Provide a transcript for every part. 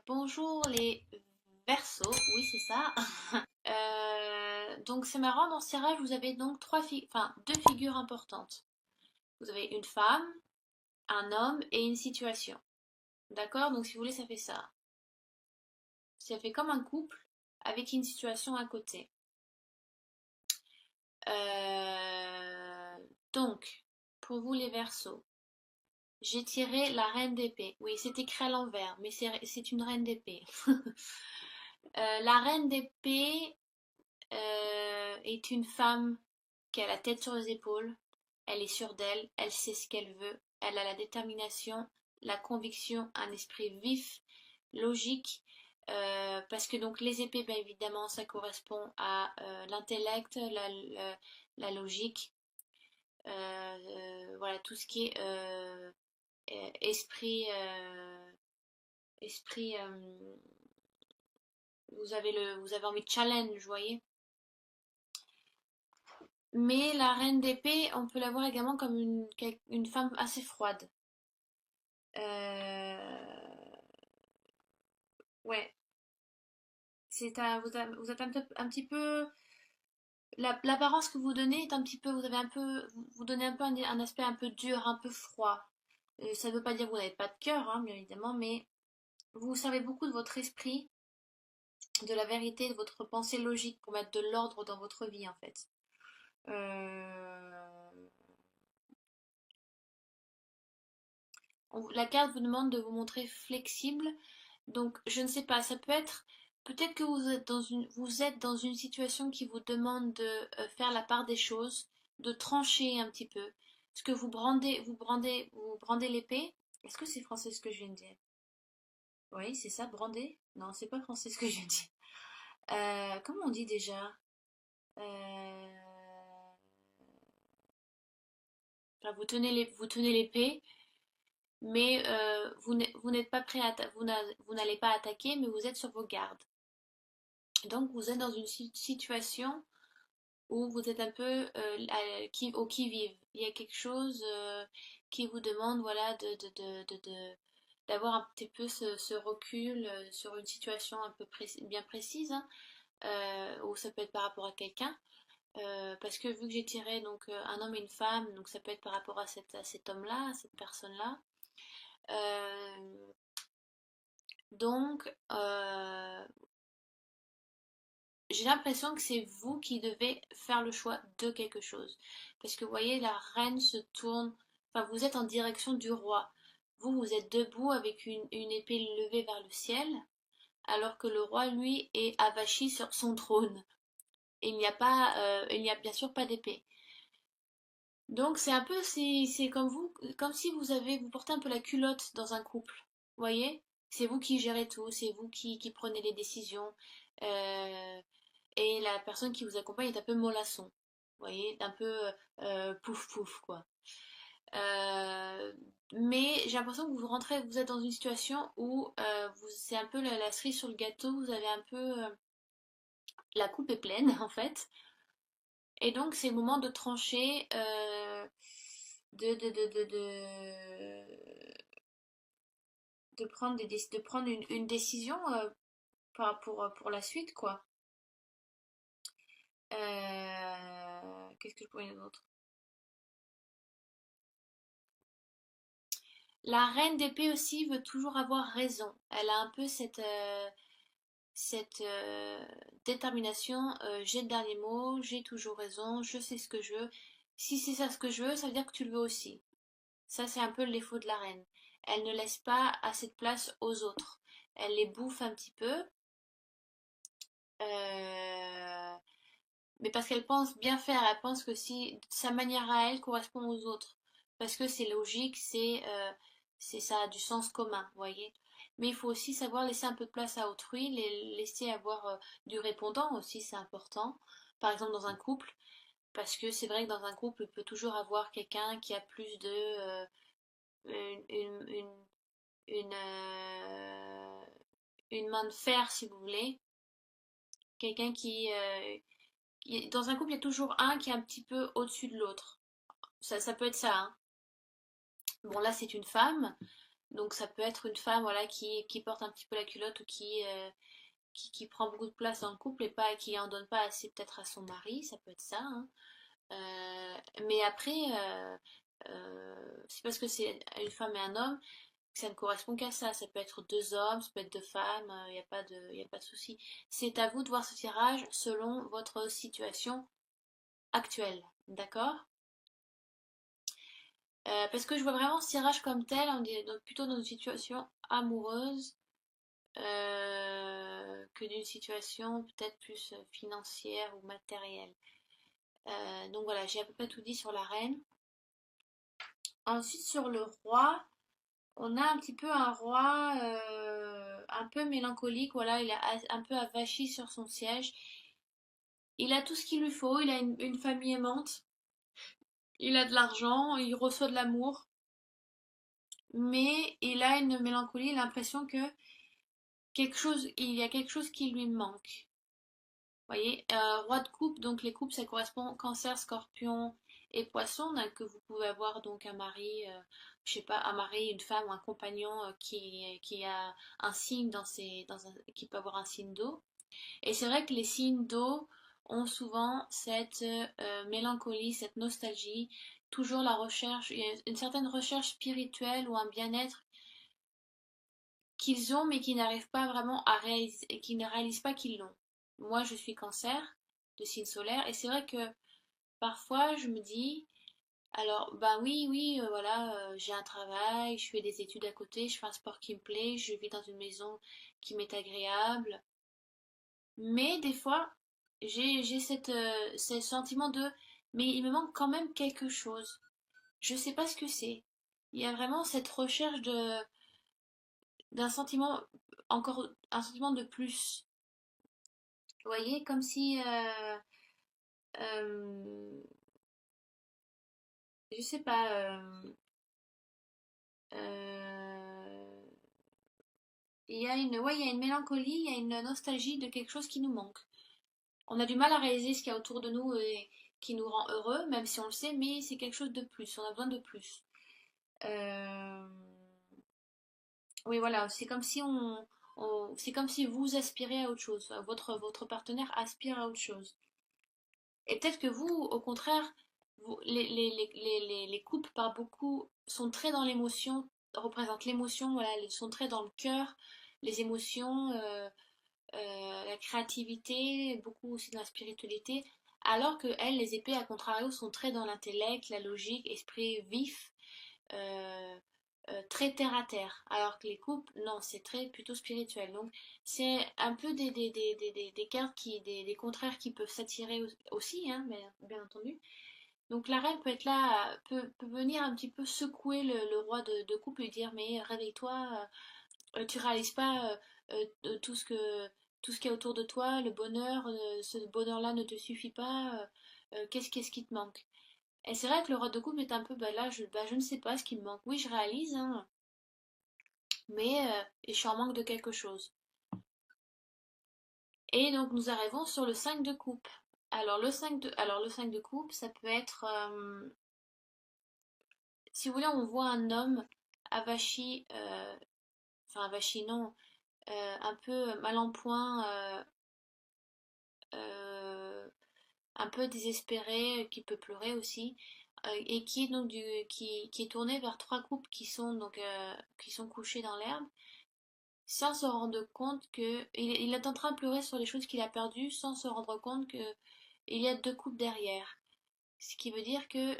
Bonjour les Verseaux, oui c'est ça. Donc c'est marrant, dans ce tirage vous avez donc deux figures importantes. Vous avez une femme, un homme et une situation. D'accord? Donc si vous voulez ça fait ça. Ça fait comme un couple avec une situation à côté. Euh, donc, pour vous les Verseaux, j'ai tiré la reine d'épée. Oui, c'est écrit à l'envers, mais c'est une reine d'épée. La reine d'épée est une femme qui a la tête sur les épaules, elle est sûre d'elle, elle sait ce qu'elle veut, elle a la détermination, la conviction, un esprit vif, logique, parce que donc les épées, bien évidemment, ça correspond à l'intellect, la logique, voilà, tout ce qui est esprit, esprit, vous avez envie de challenge, vous voyez. Mais la reine d'épée, on peut la voir également comme une femme assez froide. Euh, ouais, vous êtes un petit peu, l'apparence que vous donnez est un petit peu, vous avez un peu, vous donnez un peu un aspect un peu dur, un peu froid. Ça ne veut pas dire que vous n'avez pas de cœur, hein, bien évidemment, mais vous savez beaucoup de votre esprit, de la vérité, de votre pensée logique pour mettre de l'ordre dans votre vie, en fait. Euh, la carte vous demande de vous montrer flexible. Donc, je ne sais pas, ça peut être, peut-être que vous êtes dans une situation qui vous demande de faire la part des choses, de trancher un petit peu. Est-ce que vous brandez l'épée? Est-ce que c'est français ce que je viens de dire? Oui, c'est ça, brander? Non, c'est pas français ce que je viens de dire. Comment on dit déjà? Euh, enfin, vous tenez l'épée, mais vous n'êtes pas prêt vous n'allez pas attaquer, mais vous êtes sur vos gardes. Donc vous êtes dans une situation où vous êtes un peu au qui-vive. Il y a quelque chose qui vous demande voilà, d'avoir un petit peu ce recul sur une situation un peu bien précise, hein, ou ça peut être par rapport à quelqu'un. Parce que vu que j'ai tiré donc un homme et une femme, donc ça peut être par rapport à cet homme-là, à cette personne-là. Euh, donc, j'ai l'impression que c'est vous qui devez faire le choix de quelque chose. Parce que vous voyez, la reine se tourne, enfin vous êtes en direction du roi. Vous êtes debout avec une épée levée vers le ciel, alors que le roi, lui, est avachi sur son trône. Et il n'y a bien sûr pas d'épée. Donc c'est un peu, c'est comme vous, comme si vous portez un peu la culotte dans un couple. Vous voyez? C'est vous qui gérez tout, c'est vous qui prenez les décisions. Euh, et la personne qui vous accompagne est un peu mollasson. Vous voyez? Un peu pouf pouf, quoi. Euh, mais j'ai l'impression que vous êtes dans une situation où c'est un peu la cerise sur le gâteau, vous avez un peu, la coupe est pleine en fait. Et donc, c'est le moment de trancher, de prendre, de prendre une décision pour la suite, quoi. Qu'est-ce que je pourrais dire d'autre? La reine d'épée aussi veut toujours avoir raison. Elle a un peu cette détermination. J'ai le dernier mot, j'ai toujours raison, je sais ce que je veux. Si c'est ça ce que je veux, ça veut dire que tu le veux aussi. Ça, c'est un peu le défaut de la reine. Elle ne laisse pas assez de place aux autres. Elle les bouffe un petit peu, euh, mais parce qu'elle pense bien faire. Elle pense que si sa manière à elle correspond aux autres, parce que c'est logique, ça a du sens commun, vous voyez. Mais il faut aussi savoir laisser un peu de place à autrui, laisser avoir du répondant aussi, c'est important. Par exemple, dans un couple, parce que c'est vrai que dans un couple, il peut toujours avoir quelqu'un qui a plus de une, une, une, une, euh, une main de fer, si vous voulez. Quelqu'un dans un couple, il y a toujours un qui est un petit peu au-dessus de l'autre. Ça peut être ça, hein. Bon, là, c'est une femme. Donc ça peut être une femme voilà, qui porte un petit peu la culotte ou qui prend beaucoup de place dans le couple et pas, qui en donne pas assez peut-être à son mari, ça peut être ça, hein. Mais après, c'est parce que c'est une femme et un homme que ça ne correspond qu'à ça. Ça peut être deux hommes, ça peut être deux femmes, il n'y a pas de, y a pas de souci. C'est à vous de voir ce tirage selon votre situation actuelle, d'accord? Parce que je vois vraiment ce tirage comme tel, on est donc plutôt dans une situation amoureuse que d'une situation peut-être plus financière ou matérielle. Donc voilà, j'ai à peu près tout dit sur la reine. Ensuite, sur le roi, on a un petit peu un roi un peu mélancolique, voilà, il a un peu avachi sur son siège. Il a tout ce qu'il lui faut, il a une famille aimante, il a de l'argent, il reçoit de l'amour, mais il a une mélancolie, l'impression que il y a quelque chose qui lui manque. Vous voyez, roi de coupe, donc les coupes, ça correspond cancer, scorpion et poisson, donc, que vous pouvez avoir donc un mari, je sais pas, un mari, une femme ou un compagnon qui a un signe qui peut avoir un signe d'eau. Et c'est vrai que les signes d'eau ont souvent cette mélancolie, cette nostalgie, toujours la recherche, il y a une certaine recherche spirituelle ou un bien-être qu'ils ont mais qui n'arrivent pas vraiment à réaliser, et qui ne réalisent pas qu'ils l'ont. Moi, je suis cancer de signe solaire et c'est vrai que parfois je me dis, alors ben oui, oui, voilà, j'ai un travail, je fais des études à côté, je fais un sport qui me plaît, je vis dans une maison qui m'est agréable, mais des fois j'ai ce sentiment de, mais il me manque quand même quelque chose. Je sais pas ce que c'est. Il y a vraiment cette recherche d'un sentiment, encore un sentiment de plus. Vous voyez, comme si, euh, je sais pas, euh, ouais, il y a une mélancolie, il y a une nostalgie de quelque chose qui nous manque. On a du mal à réaliser ce qu'il y a autour de nous et qui nous rend heureux, même si on le sait, mais c'est quelque chose de plus, on a besoin de plus. Euh, oui, voilà, c'est comme si c'est comme si vous aspirez à autre chose, votre partenaire aspire à autre chose. Et peut-être que vous, au contraire, les couples par beaucoup sont très dans l'émotion, représentent l'émotion, voilà, ils sont très dans le cœur, les émotions, la créativité, beaucoup aussi dans la spiritualité, alors que elles, les épées, à contrario, sont très dans l'intellect, la logique, esprit vif, euh, très terre à terre. Alors que les couples, non, c'est très plutôt spirituel. Donc c'est un peu des cartes des contraires qui peuvent s'attirer aussi, hein, mais, bien entendu. Donc la reine peut être là, peut venir un petit peu secouer le roi de couple et dire mais réveille-toi, tu réalises pas tout ce qu'il y a autour de toi, le bonheur, ce bonheur-là ne te suffit pas, qu'est-ce qui te manque? Et c'est vrai que le roi de coupe est un peu, bah là, je ne sais pas ce qui me manque. Oui, je réalise, hein, mais je suis en manque de quelque chose. Et donc nous arrivons sur le 5 de coupe. Alors le 5 de coupe, ça peut être, si vous voulez, on voit un homme avachi, enfin avachi non, un peu mal en point, euh, un peu désespéré, qui peut pleurer aussi, et qui est donc qui est tourné vers trois couples qui sont couchés dans l'herbe, sans se rendre compte que il est en train de pleurer sur les choses qu'il a perdues, sans se rendre compte que il y a deux couples derrière. Ce qui veut dire que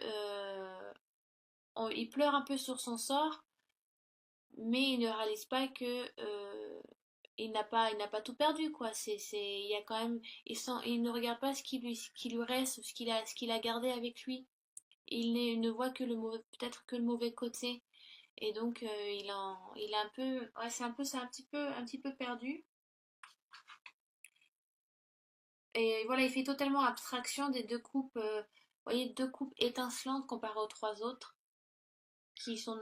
il pleure un peu sur son sort, mais il ne réalise pas que il n'a pas tout perdu, quoi. Il y a quand même, il ne regarde pas ce qui lui reste, ce qu'il a gardé avec lui. Il ne voit que peut-être que le mauvais côté. Et donc, il a un peu, ouais, c'est un petit peu perdu. Et voilà, il fait totalement abstraction des deux coupes, vous voyez, deux coupes étincelantes comparées aux trois autres, qui sont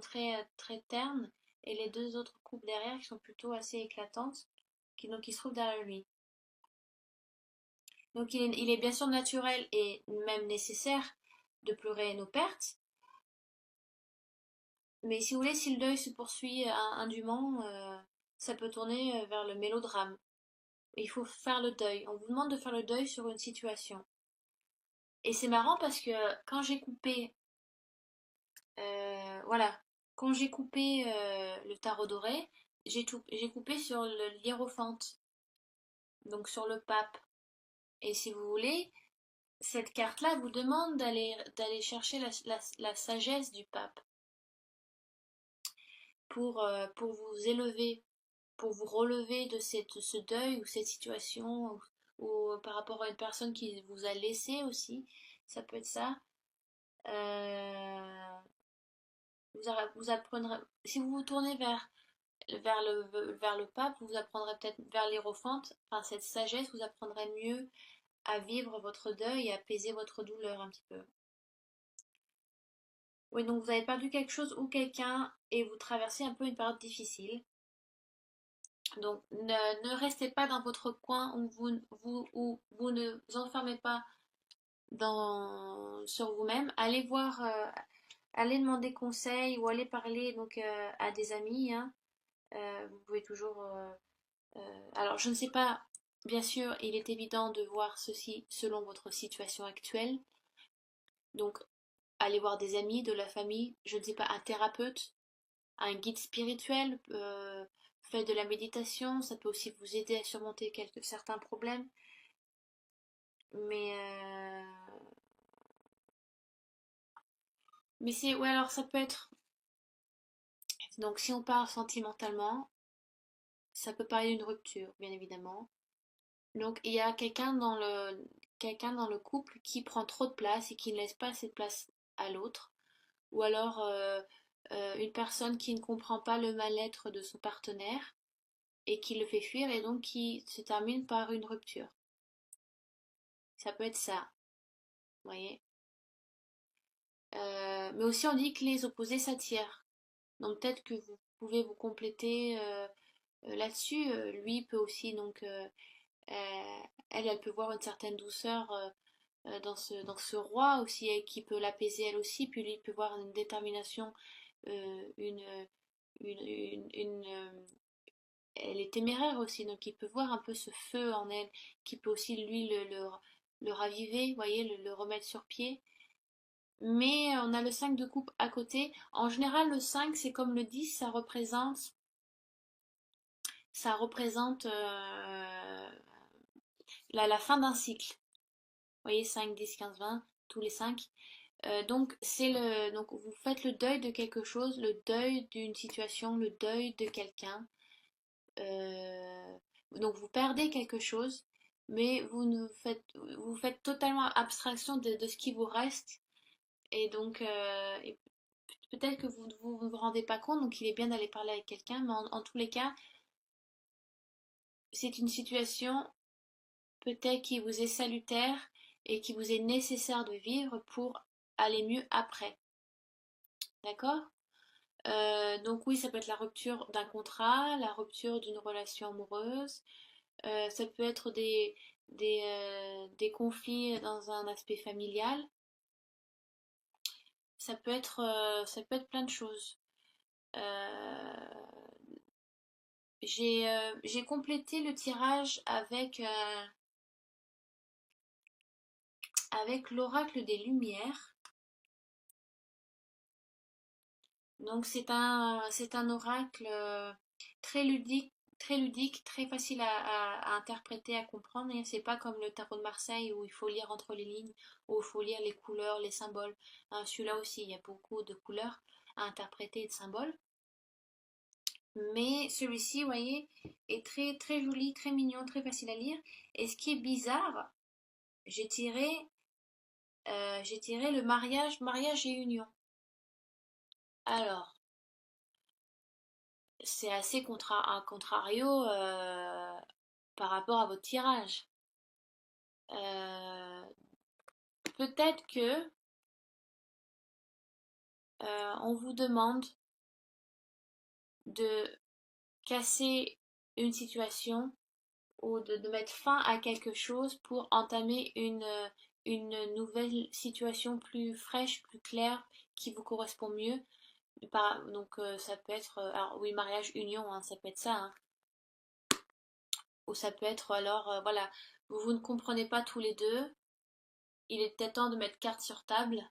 très, très ternes, et les deux autres coupes derrière qui sont plutôt assez éclatantes, qui se trouvent derrière lui. Donc il est bien sûr naturel et même nécessaire de pleurer nos pertes, Mais si vous voulez, si le deuil se poursuit indûment, ça peut tourner vers le mélodrame. Il faut faire le deuil. On vous demande de faire le deuil sur une situation. Et c'est marrant parce que quand j'ai coupé, voilà, quand j'ai coupé le tarot doré, j'ai coupé sur le hiérophante, donc sur le pape. Et si vous voulez, cette carte-là vous demande d'aller chercher la sagesse du pape pour vous élever, pour vous relever de ce deuil ou cette situation, ou par rapport à une personne qui vous a laissé aussi, ça peut être ça. Euh, vous apprendrez, si vous vous tournez vers le pape, vous apprendrez peut-être vers l'hiérophante, enfin cette sagesse, vous apprendrez mieux à vivre votre deuil et à apaiser votre douleur un petit peu. Oui, donc vous avez perdu quelque chose ou quelqu'un et vous traversez un peu une période difficile. Donc ne restez pas dans votre coin où vous ne vous enfermez pas sur vous-même. Allez demander conseil ou allez parler donc à des amis, hein. Vous pouvez toujours. Alors je ne sais pas, bien sûr, il est évident de voir ceci selon votre situation actuelle. Donc allez voir des amis, de la famille, je ne sais pas, un thérapeute, un guide spirituel, faites de la méditation, ça peut aussi vous aider à surmonter certains problèmes. Mais, mais c'est, ouais, alors ça peut être, donc si on parle sentimentalement, ça peut parler d'une rupture, bien évidemment. Donc il y a quelqu'un dans le couple qui prend trop de place et qui ne laisse pas assez de place à l'autre. Ou alors une personne qui ne comprend pas le mal-être de son partenaire et qui le fait fuir et donc qui se termine par une rupture. Ça peut être ça, vous voyez. Mais aussi on dit que les opposés s'attirent. Donc peut-être que vous pouvez vous compléter là-dessus. Lui peut aussi donc elle peut voir une certaine douceur dans ce roi aussi qui peut l'apaiser elle aussi. Puis lui peut voir une détermination, une, elle est téméraire aussi, donc il peut voir un peu ce feu en elle, qui peut aussi lui le raviver, vous voyez, le remettre sur pied. Mais on a le 5 de coupe à côté. En général, le 5 c'est comme le 10, ça représente la fin d'un cycle. Vous voyez, 5, 10, 15, 20, tous les 5. Donc vous faites le deuil de quelque chose, le deuil d'une situation, le deuil de quelqu'un. Donc vous perdez quelque chose, mais vous faites totalement abstraction de ce qui vous reste. Et donc, peut-être que vous ne vous rendez pas compte, donc il est bien d'aller parler avec quelqu'un, mais en tous les cas, c'est une situation peut-être qui vous est salutaire et qui vous est nécessaire de vivre pour aller mieux après. D'accord? Donc oui, ça peut être la rupture d'un contrat, la rupture d'une relation amoureuse, ça peut être des conflits dans un aspect familial, ça peut être plein de choses. Euh, j'ai complété le tirage avec l'oracle des Lumières. Donc c'est un oracle très ludique, très facile à interpréter, à comprendre. Et c'est pas comme le tarot de Marseille où il faut lire entre les lignes, où il faut lire les couleurs, les symboles. Hein, celui-là aussi, il y a beaucoup de couleurs à interpréter et de symboles. Mais celui-ci, vous voyez, est très très joli, très mignon, très facile à lire. Et ce qui est bizarre, j'ai tiré, j'ai tiré le mariage et union. Alors, c'est assez un contrario par rapport à votre tirage. Euh, Peut-être que on vous demande de casser une situation ou de mettre fin à quelque chose pour entamer une nouvelle situation plus fraîche, plus claire, qui vous correspond mieux. Donc ça peut être, alors oui, mariage, union, hein, ça peut être ça, hein. Ou ça peut être alors, voilà, vous ne comprenez pas tous les deux, il est peut-être temps de mettre carte sur table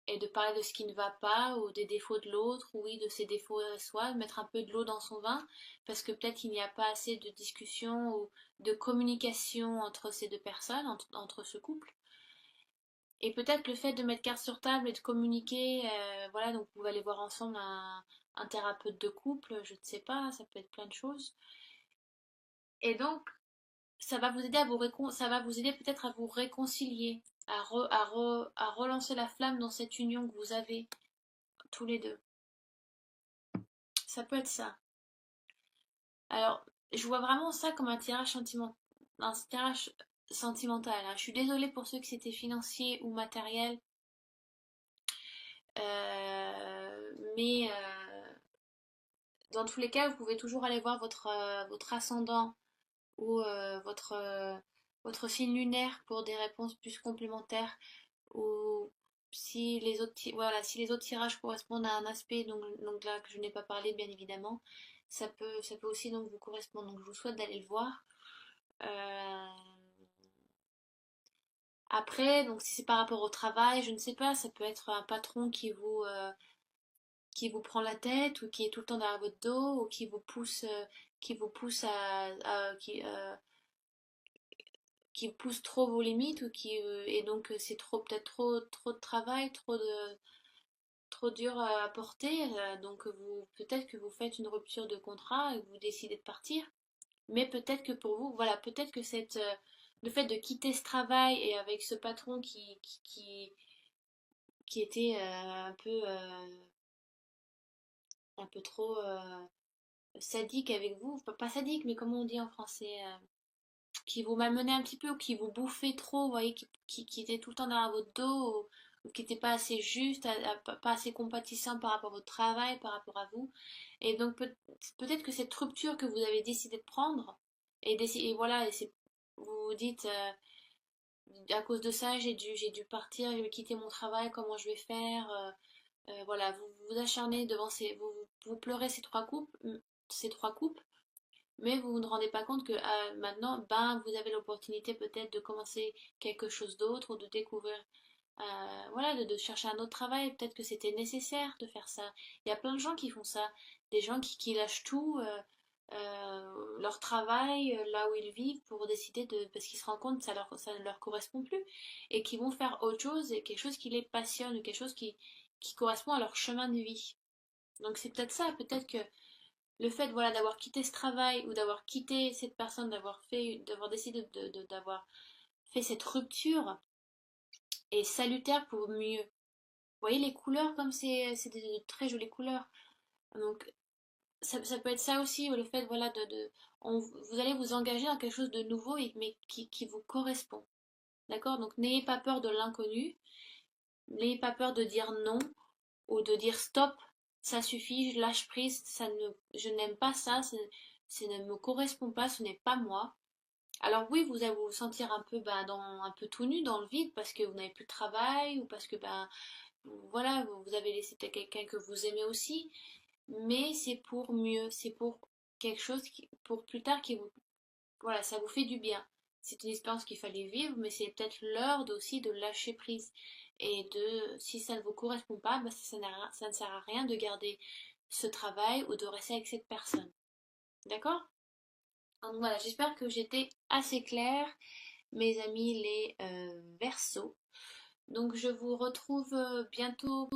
et de parler de ce qui ne va pas ou des défauts de l'autre, ou oui, de ses défauts à soi, de mettre un peu de l'eau dans son vin, parce que peut-être qu'il n'y a pas assez de discussion ou de communication entre ces deux personnes, entre ce couple. Et peut-être le fait de mettre carte sur table et de communiquer, voilà, donc vous allez voir ensemble un thérapeute de couple, je ne sais pas, ça peut être plein de choses. Et donc, ça va vous aider ça va vous aider peut-être à vous réconcilier, à relancer la flamme dans cette union que vous avez tous les deux. Ça peut être ça. Alors, je vois vraiment ça comme un tirage sentimental, hein. Je suis désolée pour ceux que c'était financier ou matériel, mais dans tous les cas, vous pouvez toujours aller voir votre ascendant ou votre signe lunaire pour des réponses plus complémentaires. Ou si les voilà, si les autres tirages correspondent à un aspect, donc là que je n'ai pas parlé bien évidemment, ça peut aussi donc vous correspondre. Donc je vous souhaite d'aller le voir. Euh, Après, donc si c'est par rapport au travail, je ne sais pas, ça peut être un patron qui vous prend la tête ou qui est tout le temps derrière votre dos ou qui vous pousse qui pousse trop vos limites ou et donc c'est peut-être trop de travail, trop dur à porter, donc peut-être que vous faites une rupture de contrat et que vous décidez de partir. Mais peut-être que pour vous, voilà, peut-être que le fait de quitter ce travail et avec ce patron qui était un peu trop sadique avec vous, pas sadique, mais comment on dit en français, qui vous malmenait un petit peu ou qui vous bouffait trop, vous voyez, qui était tout le temps derrière votre dos ou qui n'était pas assez juste, pas assez compatissant par rapport à votre travail, par rapport à vous. Et donc peut-être que cette rupture que vous avez décidé de prendre, et voilà, vous vous dites, à cause de ça, j'ai dû partir, j'ai dû quitter mon travail, comment je vais faire, voilà, vous vous acharnez vous pleurez ces trois coupes, mais vous ne vous rendez pas compte que maintenant, ben, vous avez l'opportunité peut-être de commencer quelque chose d'autre ou de découvrir, voilà, de chercher un autre travail. Peut-être que c'était nécessaire de faire ça. Il y a plein de gens qui font ça. Des gens qui lâchent tout, leur travail, là où ils vivent, pour décider parce qu'ils se rendent compte que ça ne leur correspond plus et qui vont faire autre chose et quelque chose qui les passionne ou quelque chose qui correspond à leur chemin de vie. Donc c'est peut-être ça, peut-être que le fait voilà d'avoir quitté ce travail ou d'avoir quitté cette personne, d'avoir décidé d'avoir fait cette rupture est salutaire pour mieux. Vous voyez les couleurs comme c'est de très jolies couleurs. Donc ça peut être ça aussi, le fait voilà vous allez vous engager dans quelque chose de nouveau mais qui vous correspond. D'accord? Donc n'ayez pas peur de l'inconnu, n'ayez pas peur de dire non ou de dire stop, ça suffit, je lâche prise, je n'aime pas ça, ça ne me correspond pas, ce n'est pas moi. Alors oui, vous allez vous sentir un peu, un peu tout nu dans le vide parce que vous n'avez plus de travail ou parce que voilà, vous avez laissé quelqu'un que vous aimez aussi, mais c'est pour mieux, c'est pour quelque chose pour plus tard voilà, ça vous fait du bien. C'est une expérience qu'il fallait vivre, mais c'est peut-être l'heure aussi de lâcher prise. Et si ça ne vous correspond pas, ça ne sert à rien de garder ce travail ou de rester avec cette personne. D'accord? Donc voilà, j'espère que j'étais assez claire, mes amis les Verseaux. Donc je vous retrouve bientôt